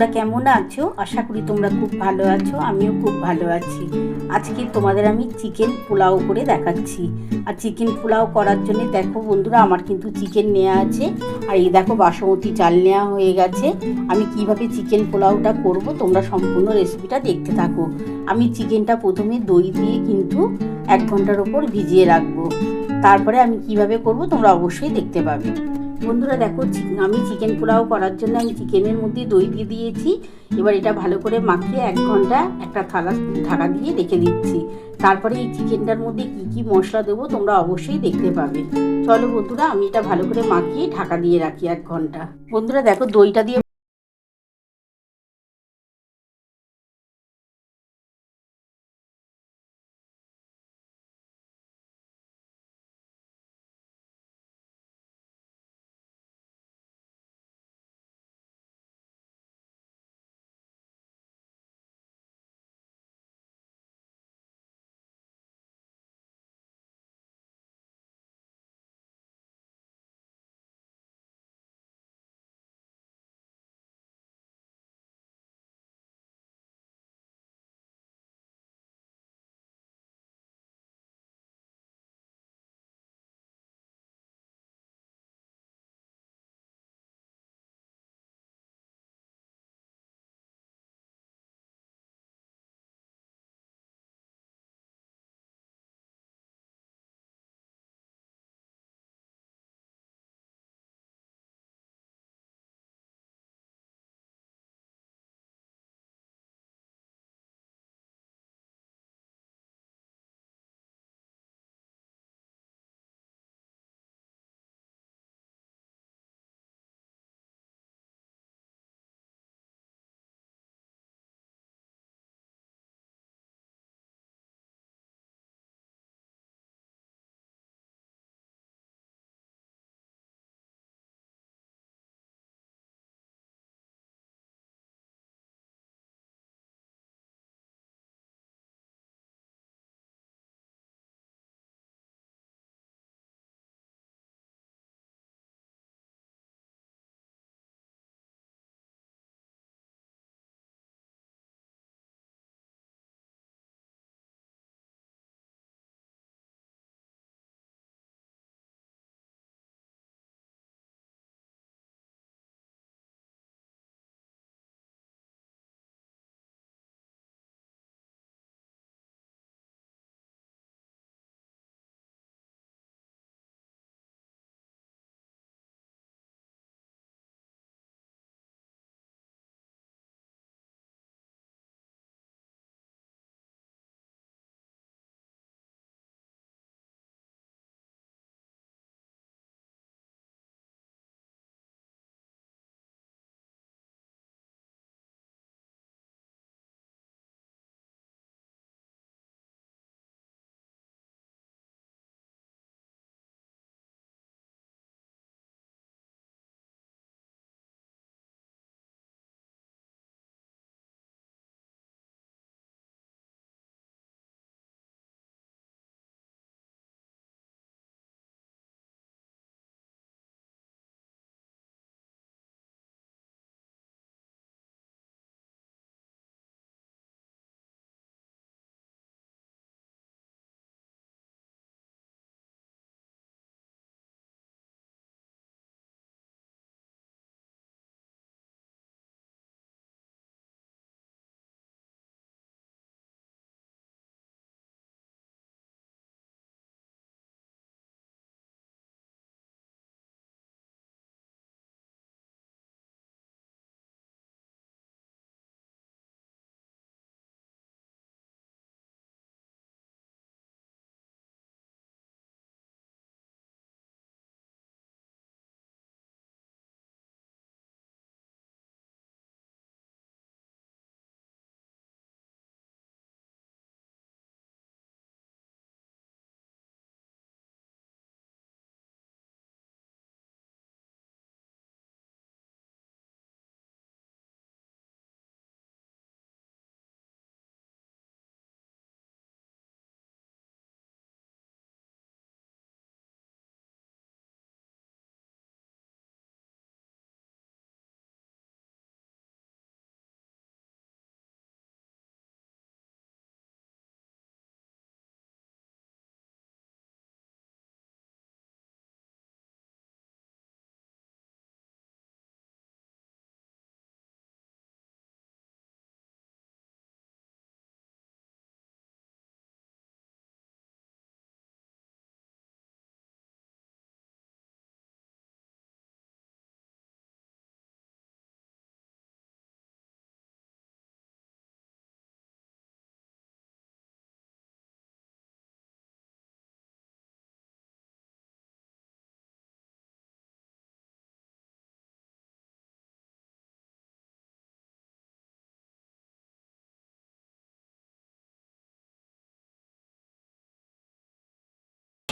তোমরা কেমন আছো? আশা করি তোমরা খুব ভালো আছো। আমিও খুব ভালো আছি। আজকে তোমাদের আমি চিকেন পোলাও করে দেখাচ্ছি। আর চিকেন পোলাও করার জন্য দেখো বন্ধুরা, আমার কিন্তু চিকেন নেওয়া আছে। আর এই দেখো বাসমতি চাল নেওয়া হয়ে গেছে। আমি কিভাবে চিকেন পোলাওটা করব তোমরা সম্পূর্ণ রেসিপিটা দেখতে থাকো। আমি চিকেনটা প্রথমে দই দিয়ে কিন্তু 1 ঘন্টার ওপর ভিজিয়ে রাখবো। তারপরে আমি কিভাবে করব তোমরা অবশ্যই দেখতে পাবে। বন্ধুরা দেখো, আমি চিকেন পোলাও করার জন্য আমি চিকেনের মধ্যে দই দিয়ে দিয়েছি। এবার এটা ভালো করে মাখিয়ে 1 ঘন্টা একটা থালা ঢাকা দিয়ে রেখে দিচ্ছি। তারপরে এই চিকেনটার মধ্যে কি কি মশলা দেবো তোমরা অবশ্যই দেখতে পাবে। চলো বন্ধুরা, আমি এটা ভালো করে মাখিয়ে ঢাকা দিয়ে রাখি 1 ঘন্টা। বন্ধুরা দেখো, দইটা দিয়ে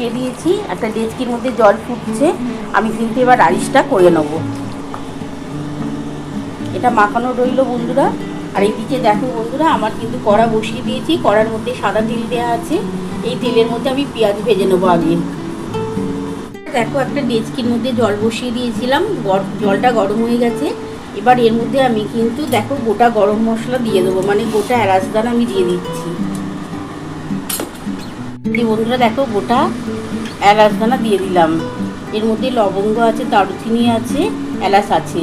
বসিয়ে দিয়েছি, একটা ডেচকির মধ্যে জল ফুটছে। আমি কিন্তু এবার রাইসটা করে নেব। এটা মাখানো রইল বন্ধুরা। আর এইদিকে দেখো বন্ধুরা, আমার কিন্তু কড়া বসিয়ে দিয়েছি, কড়ার মধ্যে সাদা তেল দেওয়া আছে। এই তেলের মধ্যে আমি পেঁয়াজ ভেজে নেবো আগে। দেখো একটা ডেচকির মধ্যে জল বসিয়ে দিয়েছিলাম, জলটা গরম হয়ে গেছে। এবার এর মধ্যে আমি কিন্তু দেখো গোটা গরম মশলা দিয়ে দেবো, মানে গোটা এলাচ দানা আমি দিয়ে দিচ্ছি। বন্ধুরা দেখো গোটা এলাচ দানা দিয়ে দিলাম। এর মধ্যে লবঙ্গ আছে, দারুচিনি আছে, এলাচ আছে।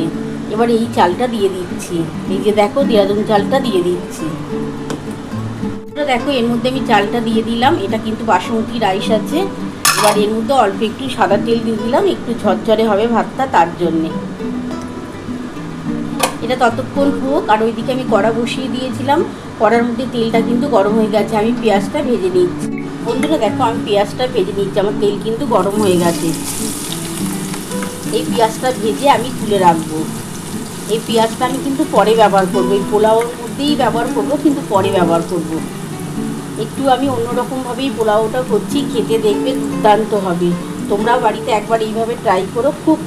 এবার এই চালটা দিয়ে দিচ্ছি, এই যে দেখো দেরাদুন চালটা দিয়ে দিচ্ছি। দেখো এর মধ্যে আমি চালটা দিয়ে দিলাম। এটা কিন্তু বাসমতি রাইস আছে। এবার এর মধ্যে অল্প একটু সাদা তেল দিয়ে দিলাম, একটু ঝরঝরে হবে ভাতটা, তার জন্যে। এটা ততক্ষণ হোক। আর ওইদিকে আমি কড়া বসিয়ে দিয়েছিলাম, কড়ার মধ্যে তেলটা কিন্তু গরম হয়ে গেছে। আমি পেঁয়াজটা ভেজে নিচ্ছি বন্ধুরা। দেখো আমি পেঁয়াজটা ভেজে নিচ্ছি, আমার তেল কিন্তু গরম হয়ে গেছে। এই পেঁয়াজটা ভেজে আমি তুলে রাখবো। এই পেঁয়াজটা আমি কিন্তু পরে ব্যবহার করবো, এই পোলাওর মধ্যেই ব্যবহার করবো, কিন্তু পরে ব্যবহার করব। একটু আমি অন্যরকমভাবেই পোলাওটা করছি, খেতে দেখবে দুর্দান্ত হবে। তোমরা বাড়িতে একবার এইভাবে ট্রাই করো, খুব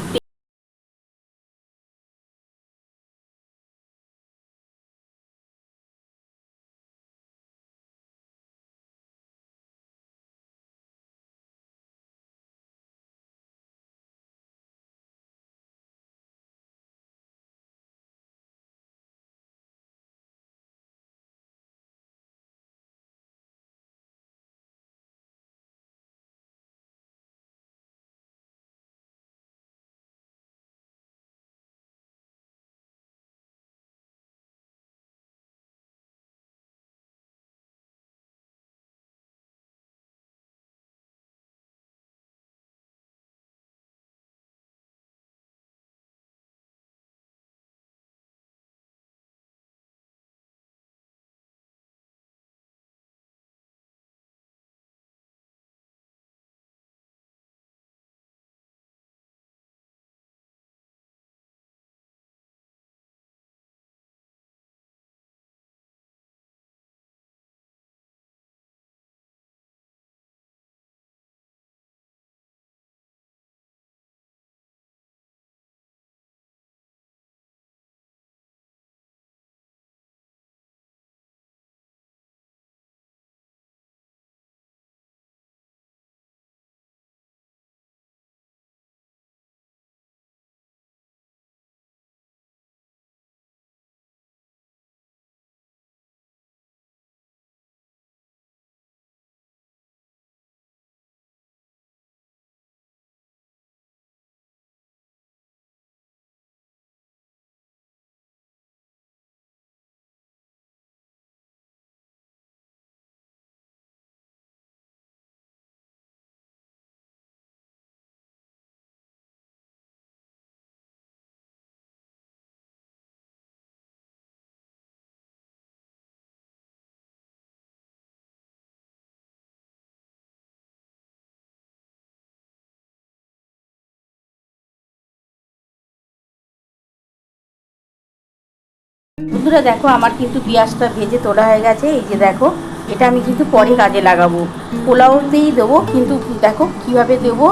বন্ধুরা দেখো আমার কিন্তু পেঁয়াজটা ভেজে তোলা হয়ে গেছে। এই যে দেখো, এটা আমি কিন্তু পরে কাজে লাগাবো, পোলাওতেই দেবো, কিন্তু দেখো কিভাবে দেবো,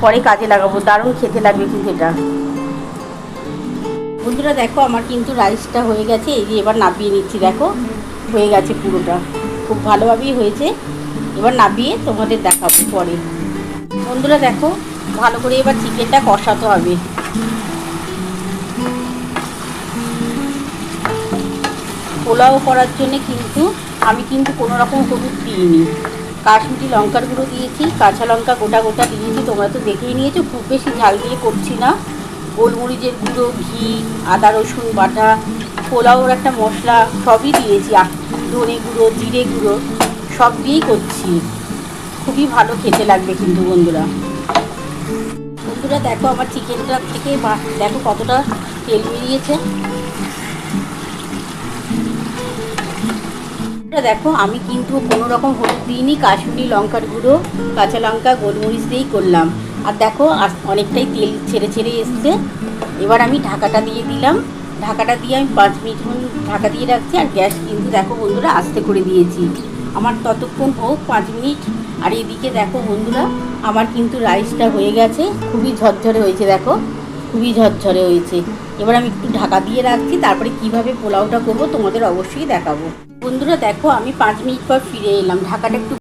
পরে কাজে লাগাবো। দারুণ খেতে লাগবে কিন্তু এটা। বন্ধুরা দেখো আমার কিন্তু রাইসটা হয়ে গেছে। এই যে এবার নাবিয়ে নিচ্ছি, দেখো হয়ে গেছে পুরোটা, খুব ভালোভাবেই হয়েছে। এবার নাবিয়ে তোমাদের দেখাবো পরে। বন্ধুরা দেখো ভালো করে এবার চিকেনটা কষাতে হবে। পোলাও করার জন্যে কিন্তু আমি কিন্তু কোনো রকম হলুদ দিইনি, কাশ্মীরি লঙ্কার গুঁড়ো দিয়েছি, কাঁচা লঙ্কা গোটা গোটা দিয়েছি, তোমরা তো দেখেই নিয়েছো। খুব বেশি ঝাল দিয়ে করছি না। গোলমরিচের গুঁড়ো, ঘি, আদা রসুন বাটা, পোলাওর একটা মশলা সবই দিয়েছি, ধনে গুঁড়ো, জিরে গুঁড়ো সব দিয়েই করছি। খুবই ভালো খেতে লাগবে কিন্তু বন্ধুরা। বন্ধুরা দেখো আমার চিকেনটা থেকে দেখো কতটা তেল বেরিয়েছে। দেখো আমি কিন্তু কোনো রকম হলুদ দিইনি, কাশ্মীরি লঙ্কার গুঁড়ো, কাঁচা লঙ্কা, গোলমরিচ দিয়েই করলাম। আর দেখো অনেকটাই তেল ছেড়ে ছেড়ে এসছে। এবার আমি ঢাকাটা দিয়ে দিলাম। ঢাকাটা দিয়ে আমি 5 মিনিট ঢাকা দিয়ে রাখছি। আর গ্যাস কিন্তু দেখো বন্ধুরা আস্তে করে দিয়েছি। আমার ততক্ষণ হোক 5 মিনিট। আর এদিকে দেখো বন্ধুরা আমার কিন্তু রাইসটা হয়ে গেছে, খুবই ঝরঝরে হয়েছে, দেখো খুবই ঝরঝরে হয়েছে। এবার আমি একটু ঢাকা দিয়ে রাখছি, তারপরে কিভাবে পোলাওটা করব তোমাদের অবশ্যই দেখাবো। বন্ধুরা দেখো, আমি 5 মিনিট পর ফিরে এলাম, ঢাকাটা একটু